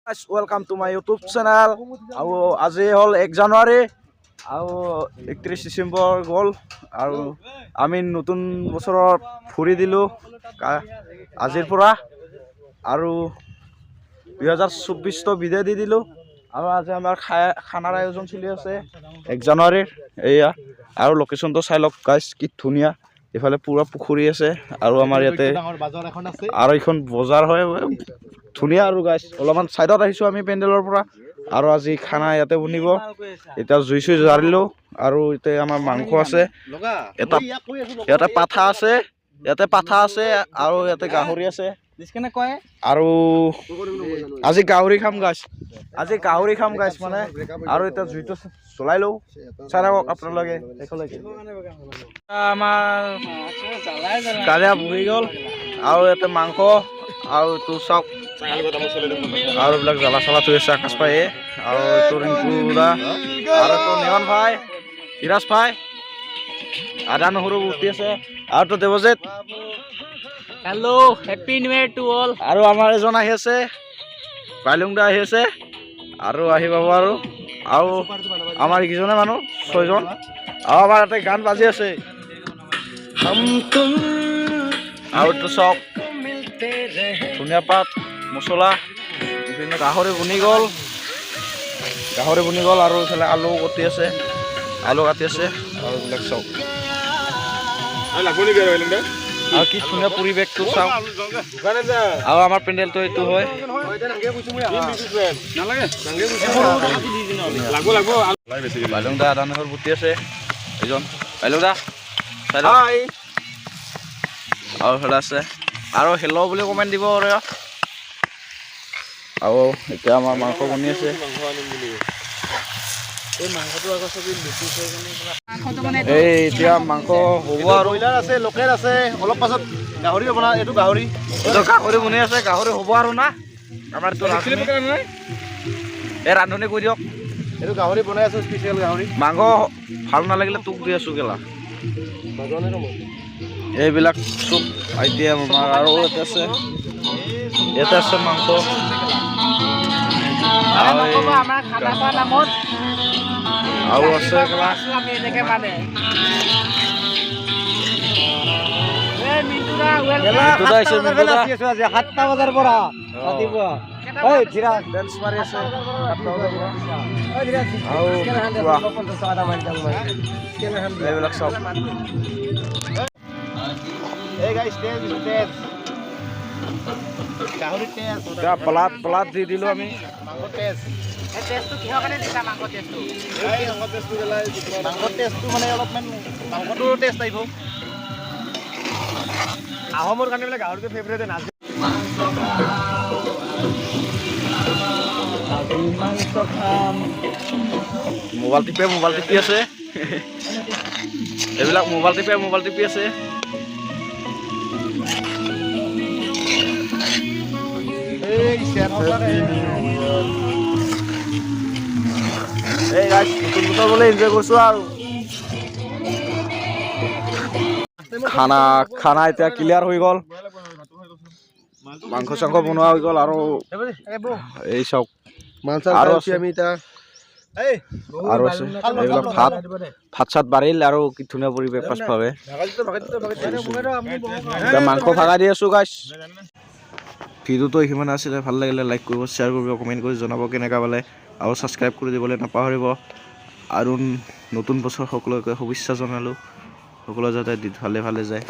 Welcome to my YouTube channel. আৰু আজি হ'ল 1 জানুৱাৰী আৰু 31 ডিচেম্বৰ গ'ল আৰু আমি নতুন বছৰত ফুৰি দিলো আজিৰ পৰা আৰু 2024 তো বিদায় দি দিলো আৰু আজি আমাৰ খানাৰ আয়োজন চলি আছে 1 জানুৱাৰীৰ এয়া আৰু লোকেশনটো চাই লওক গাইস কি ধুনিয়া এফালে পুৰা পুখুৰী আছে আৰু আমাৰ ইয়াতে আৰু এখন বজাৰ হয় ধুনিয়া আৰু গাইস অলপমান সাইডত আহিছো আমি পেন্ডেলৰ পৰা আৰু আজি খানা ইয়াতে বনিব এটা জুইছো জাৰিলো আৰু ইতে আমাৰ মাংস আছে এটা পাঠা আছে আৰু ইয়াতে গাহৰি আছে আৰু আজি গাহৰি খাম গাইস মানে আৰু এটা জুইটো চলাই লও চাই লওক আপোনালোকে দেখলৈকে আমাৰ কালিয়া বহি গল আৰু ইয়াতে মাংস আৰু তো সব আৰু বিলাক জ্বালা চালা থৈ আছে আকাশ পাই আৰু তো ৰিংকুৰা আৰু তো নিয়ন ভাই হিৰাজ ভাই আদা নহৰু উঠি আছে আৰু তো Debajit hello happy new year to all আৰু আমাৰ এজন আহি আছে বাইলুংদা আহি আছে আৰু আহি পাব আৰু আমাৰ কিজনে মানুহ 6 জন আৰু আমাৰ ইয়াতে গান বাজি আছে আৰু তো সব ধনিয়া পাত মছলা বিভিন্ন গাহৰি বনি গ'ল আৰু ইফালে আলু কাটি আছে আৰু এইবিলাক চব আৰু কি ধুনীয়া পৰিৱেশটো চাওক আৰু আমাৰ পেণ্ডেলটো এইটো হয় বাইলুংদা আদা নহৰু বুটি আছে এজন বাইলুংদা আৰু হেলা আছে আৰু হেল্ল বুলি কমেণ্ট দিব আৰু এতিয়া আমাৰ মাংস বনি আছে এই এতিয়া মাংস হ'ব আৰু আছে লোকেল আছে অলপ পাছত গাহৰি বনা এইটো গাহৰি বনি আছে গাহৰি হ'ব আৰু না আমাৰ এই ৰান্ধনি কৈ দিয়ক এইটো গাহৰি বনাই আছো স্পেচিয়েল গাহৰি মাংস ভাল নালাগিলে তোক দি আছো গেলা এইবিলাক চব আইটেম আমাৰ আৰু ইয়াতে আছে মাংস আৰু আছে সাতটা বজাৰ পৰা ৰাতিপুৱা এইবিলাক চব পলাত দি দিলো আমি আহোমৰ কাৰণে বোলে গাহৰিটো ফেভৰেট মোবাইল টিপি আছে এইবিলাক মোবাইল টিপি আছে এনজয় কৰিছো আৰু খানা এতিয়া ক্লিয়াৰ হৈ গ'ল মাংস চাংস বনোৱা হৈ গ'ল আৰু এই চব আৰু আছে এইবিলাক ভাত চাত বাঢ়িল আৰু কি ধুনীয়া পৰিৱেশ পাছফালে মাংস ভাগা দি আছো গাইছ ভিডিঅ'টো সিমান আছিলে ভাল লাগিলে লাইক কৰিব শ্বেয়াৰ কৰিব কমেণ্ট কৰি জনাব কেনেকুৱা পালে আৰু ছাবস্ক্ৰাইব কৰি দিবলৈ নাপাহৰিব আৰু নতুন বছৰ সকলোকে শুভেচ্ছা জনালোঁ সকলো যাতে ভালে যায়।